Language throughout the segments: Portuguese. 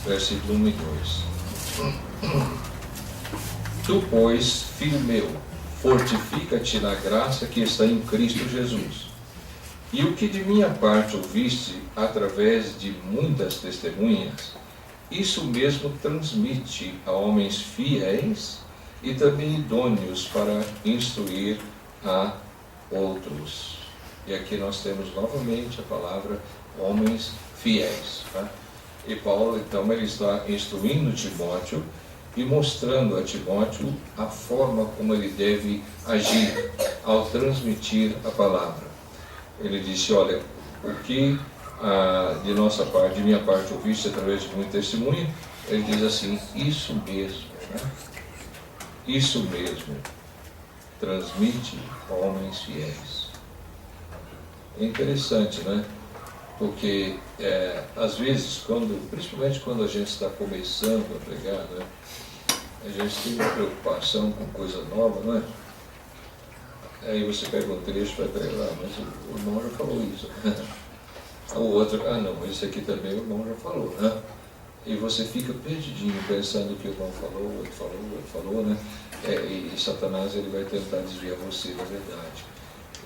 versículo 1 e 2. Tu, pois, filho meu, fortifica-te na graça que está em Cristo Jesus. E o que de minha parte ouviste através de muitas testemunhas, isso mesmo transmite a homens fiéis e também idôneos para instruir a outros. E aqui nós temos novamente a palavra homens fiéis. Tá? E Paulo, então, ele está instruindo Timóteo e mostrando a Timóteo a forma como ele deve agir ao transmitir a palavra. Ele disse, olha, o que de minha parte ouviste através de muito testemunho, ele diz assim, isso mesmo, né? Isso mesmo, transmite a homens fiéis. É interessante, né? Porque às vezes, principalmente quando a gente está começando a pregar, né? A gente tem uma preocupação com coisa nova, não é? Aí você pega um trecho e vai pregar, mas o irmão já falou isso. O outro, não, esse aqui também o irmão já falou, né? E você fica perdidinho pensando que o irmão falou, o outro falou, né? E Satanás ele vai tentar desviar você da verdade.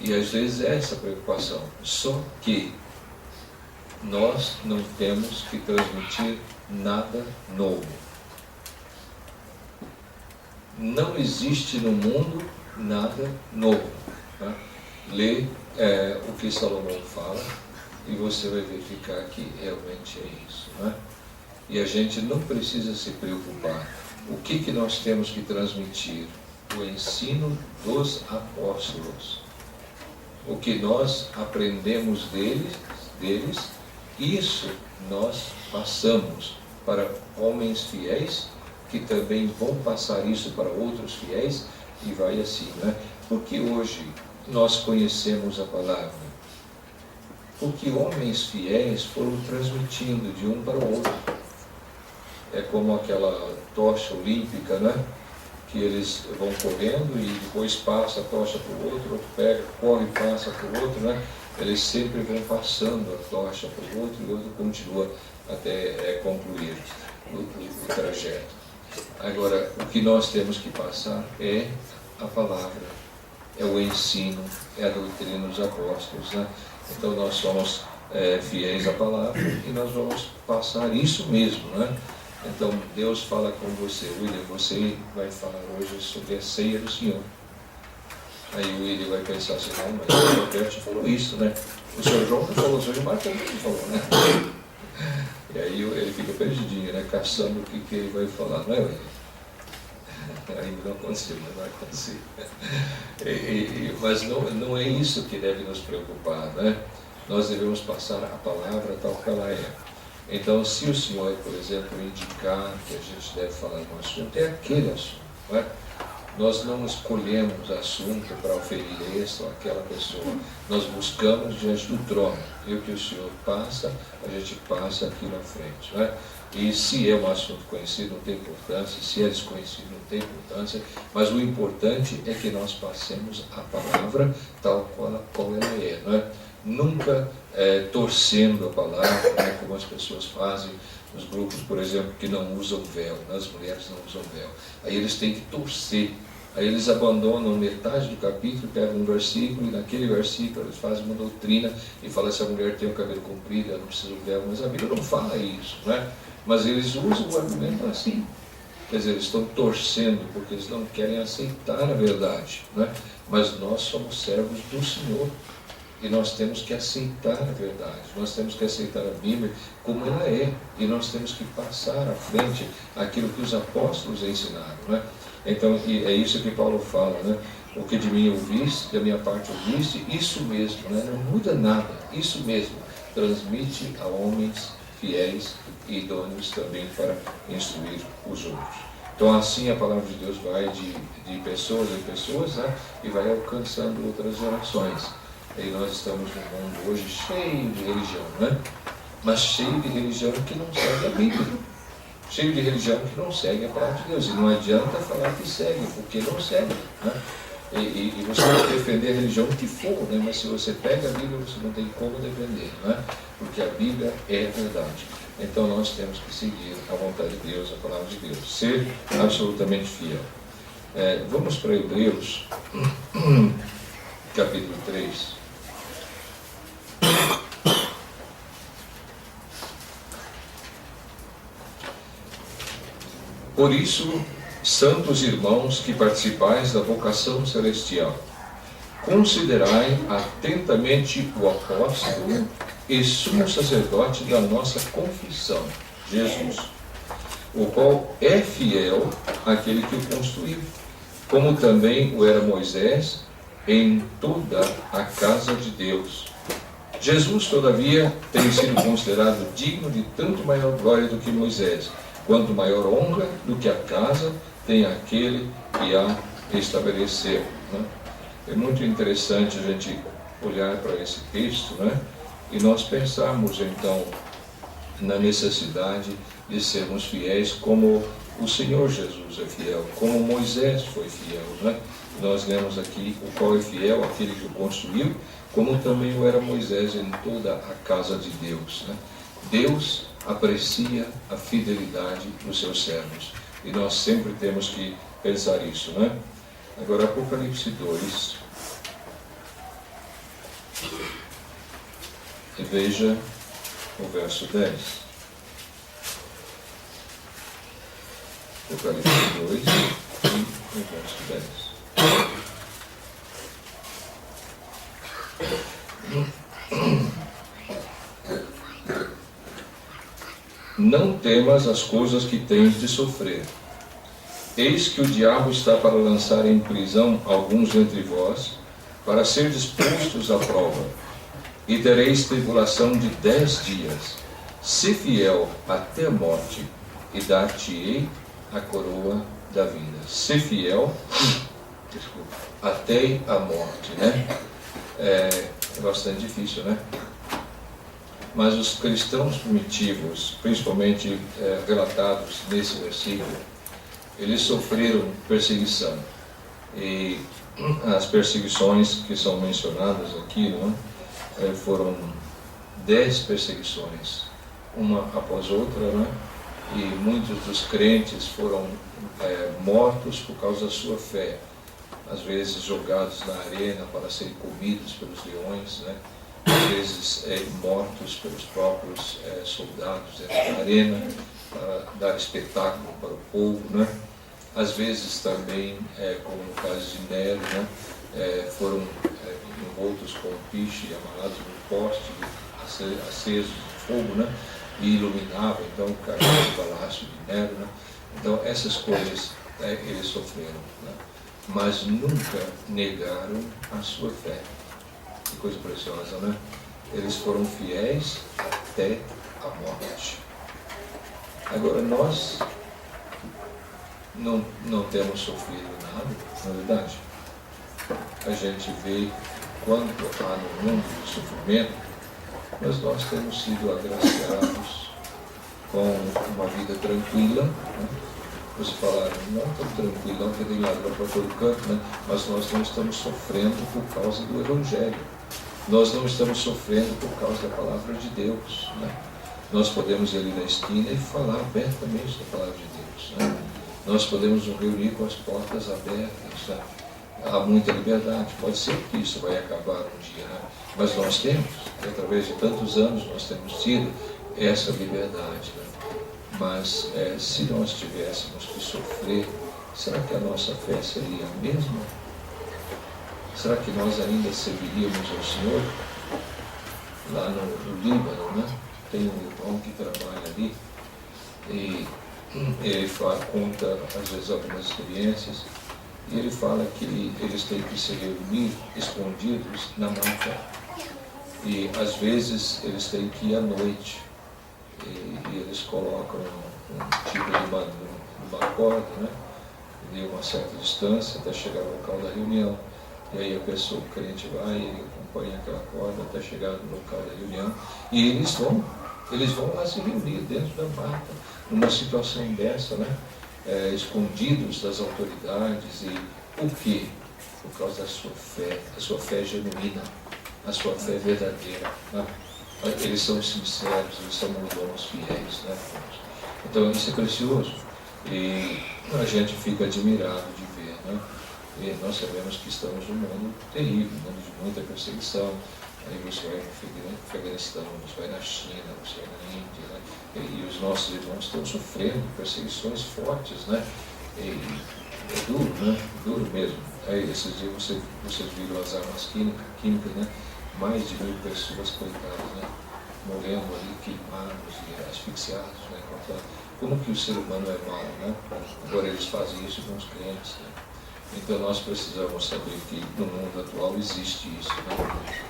E às vezes é essa preocupação. Só que nós não temos que transmitir nada novo. Não existe no mundo nada novo. Tá? Lê o que Salomão fala e você vai verificar que realmente é isso. Né? E a gente não precisa se preocupar. O que nós temos que transmitir? O ensino dos apóstolos. O que nós aprendemos deles, isso nós passamos para homens fiéis, que também vão passar isso para outros fiéis, e vai assim, né? Porque hoje nós conhecemos a palavra. Porque homens fiéis foram transmitindo de um para o outro. É como aquela tocha olímpica, né? Que eles vão correndo e depois passa a tocha para o outro pega, corre e passa para o outro, né? Eles sempre vão passando a tocha para o outro e o outro continua até concluir o trajeto. Agora, o que nós temos que passar é a palavra, é o ensino, é a doutrina dos apóstolos, né? Então nós somos fiéis à palavra e nós vamos passar isso mesmo, né? Então Deus fala com você, William, você vai falar hoje sobre a ceia do Senhor. Aí o William vai pensar assim, não, mas o Roberto falou isso, né? O Sr. João não falou, o Sr. Gilmar também não falou, né? E aí ele fica perdidinho, né? Caçando o que ele vai falar, não é, William? Ainda não aconteceu, mas vai acontecer. Mas não é isso que deve nos preocupar, né? Nós devemos passar a palavra tal que ela é. Então, se o Senhor, por exemplo, indicar que a gente deve falar de um assunto, é aquele assunto, não é? Nós não escolhemos assunto para oferir esse ou aquela pessoa. Nós buscamos diante do trono. E o que o Senhor passa, a gente passa aqui na frente, não é? E se é um assunto conhecido, não tem importância. Se é desconhecido, não tem importância. Mas o importante é que nós passemos a palavra tal qual ela é, não é? Nunca torcendo a palavra, né, como as pessoas fazem nos grupos, por exemplo, que não usam véu, né, as mulheres não usam véu. Aí eles têm que torcer. Aí eles abandonam metade do capítulo, pegam um versículo, e naquele versículo eles fazem uma doutrina e falam se a mulher tem o cabelo comprido, ela não precisa do véu, mas a Bíblia não fala isso, né? Mas eles usam o argumento assim. Quer dizer, eles estão torcendo porque eles não querem aceitar a verdade, né? Mas nós somos servos do Senhor. E nós temos que aceitar a verdade, nós temos que aceitar a Bíblia como ela é, e nós temos que passar à frente aquilo que os apóstolos ensinaram, né? Então, é isso que Paulo fala, né? O que de mim ouviste, da minha parte ouviste, isso mesmo, né? Não muda nada, isso mesmo, transmite a homens fiéis e idôneos também para instruir os outros. Então, assim a palavra de Deus vai de pessoas em pessoas, né? E vai alcançando outras gerações. E nós estamos num mundo hoje cheio de religião, né? Mas cheio de religião que não segue a Bíblia. Cheio de religião que não segue a palavra de Deus. E não adianta falar que segue, porque não segue, né? E você pode defender a religião que for, né? Mas se você pega a Bíblia, você não tem como defender, né? Porque a Bíblia é a verdade. Então nós temos que seguir a vontade de Deus, a palavra de Deus, ser absolutamente fiel. Vamos para Hebreus, capítulo 3. Por isso, santos irmãos que participais da vocação celestial, considerai atentamente o apóstolo e sumo sacerdote da nossa confissão, Jesus, o qual é fiel àquele que o construiu, como também o era Moisés em toda a casa de Deus. Jesus, todavia, tem sido considerado digno de tanto maior glória do que Moisés, quanto maior honra do que a casa tem aquele que a estabeleceu. Né? É muito interessante a gente olhar para esse texto, né? E nós pensarmos então na necessidade de sermos fiéis como o Senhor Jesus é fiel, como Moisés foi fiel. Né? Nós lemos aqui o qual é fiel, aquele que o construiu, como também o era Moisés em toda a casa de Deus. Né? Deus aprecia a fidelidade dos seus servos. E nós sempre temos que pensar isso, né? Agora, Apocalipse 2. E veja o verso 10. Apocalipse 2 e o verso 10. Não temas as coisas que tens de sofrer. Eis que o diabo está para lançar em prisão alguns entre vós, para ser dispostos à prova, e tereis tribulação de 10 dias. Se fiel até a morte, e dar-te-ei a coroa da vida. Se fiel, até a morte, né? É bastante difícil, né? Mas os cristãos primitivos, principalmente relatados nesse versículo, eles sofreram perseguição. E as perseguições que são mencionadas aqui, não é? Foram 10 perseguições, uma após outra, né? E muitos dos crentes foram mortos por causa da sua fé, às vezes jogados na arena para serem comidos pelos leões, né? Às vezes mortos pelos próprios soldados dentro da arena, para dar espetáculo para o povo, né? Às vezes também, como no caso de Nero, né? Foram envoltos com piche e amarrados no poste aceso de fogo, né? E iluminava então o caminho do palácio de Nero, né? Então essas coisas eles sofreram, né? Mas nunca negaram a sua fé. Que coisa preciosa, né? Eles foram fiéis até a morte. Agora nós não temos sofrido nada, na verdade. A gente vê quanto há no mundo de sofrimento, mas nós temos sido agraciados com uma vida tranquila, né? Você falaram, não tão tranquilo, não tem nada para todo canto, né? Mas nós não estamos sofrendo por causa do Evangelho. Nós não estamos sofrendo por causa da palavra de Deus, né? Nós podemos ir ali na esquina e falar abertamente da palavra de Deus, né? Nós podemos nos reunir com as portas abertas, né? Há muita liberdade. Pode ser que isso vai acabar um dia, né? Mas nós temos, através de tantos anos, nós temos tido essa liberdade, né? Mas se nós tivéssemos que sofrer, será que a nossa fé seria a mesma? Será que nós ainda serviríamos ao Senhor? Lá no Líbano, né? Tem um irmão que trabalha ali e ele conta às vezes algumas experiências e ele fala que eles têm que se reunir escondidos na mata e às vezes eles têm que ir à noite e eles colocam um tipo de uma corda, né? De uma certa distância até chegar ao local da reunião. E aí a pessoa, o crente vai e acompanha aquela corda até chegar no local da reunião. E eles vão lá se reunir dentro da mata, numa situação dessa, né? Escondidos das autoridades. E por quê? Por causa da sua fé, a sua fé genuína, a sua fé verdadeira, né? eles são sinceros, eles são mordomos fiéis, né? Então isso é precioso e a gente fica admirado de ver, né? E nós sabemos que estamos num mundo terrível, um mundo de muita perseguição. Aí você vai no Afeganistão, você vai na China, você vai na Índia, né? E os nossos irmãos estão sofrendo perseguições fortes, né? E é duro, né? Duro mesmo. Aí esses dias vocês viram as armas químicas, né? Mais de 1000 pessoas, coitadas, né? Morrendo ali, queimados e asfixiados, né? Como que o ser humano é mau, né? Agora eles fazem isso com os crentes, né? Então nós precisamos saber que no mundo atual existe isso, né?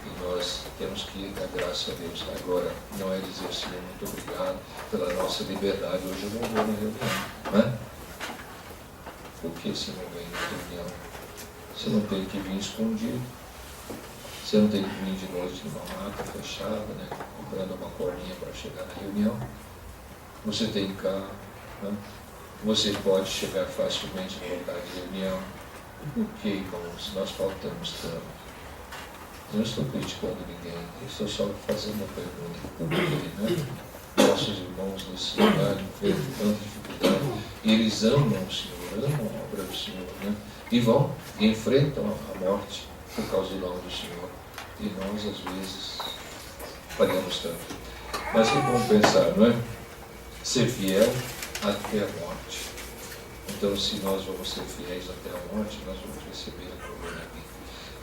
E nós temos que dar graças a Deus. Agora, não é dizer, Senhor, muito obrigado pela nossa liberdade. Hoje eu não vou na reunião, né? Por que se não vem na reunião? Você não tem que vir escondido. Você não tem que vir de noite numa mata fechada, né? Comprando uma cordinha para chegar na reunião. Você tem carro, né? Você pode chegar facilmente no local de reunião. Por que, irmãos, nós faltamos tanto? Eu não estou criticando ninguém, eu estou só fazendo uma pergunta. Por que, né? Nossos irmãos nesse lugar enfrentam tanta dificuldade, e eles amam o Senhor, amam a obra do Senhor, né? E vão, e enfrentam a morte por causa do nome do Senhor. E nós, às vezes, falhamos tanto. Mas que vamos pensar, não é? Ser fiel até a morte. Então, se nós vamos ser fiéis até a morte, nós vamos receber a coroa da vida.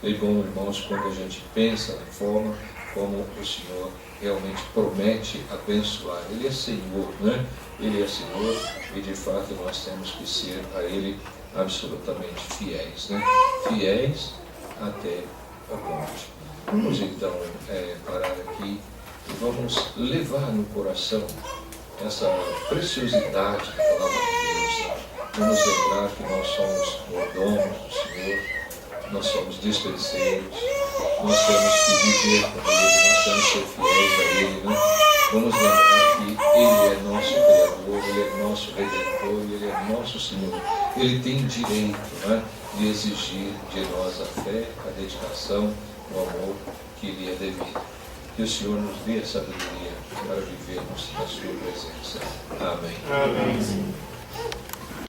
E bom, irmãos, quando a gente pensa na forma como o Senhor realmente promete abençoar, Ele é Senhor, né? Ele é Senhor e de fato nós temos que ser a Ele absolutamente fiéis, né? Fiéis até a morte. Vamos então parar aqui e vamos levar no coração essa preciosidade da palavra de Deus, né? Vamos lembrar que nós somos mordomos do Senhor, nós somos dispenseiros, nós temos que viver com Ele, nós temos que ser fiéis a Ele, né? Vamos lembrar que Ele é nosso Criador, Ele é nosso Redentor, Ele é nosso Senhor. Ele tem direito, né, de exigir de nós a fé, a dedicação, o amor que lhe é devido. Que o Senhor nos dê a sabedoria para vivermos na sua presença. Amém. Amém.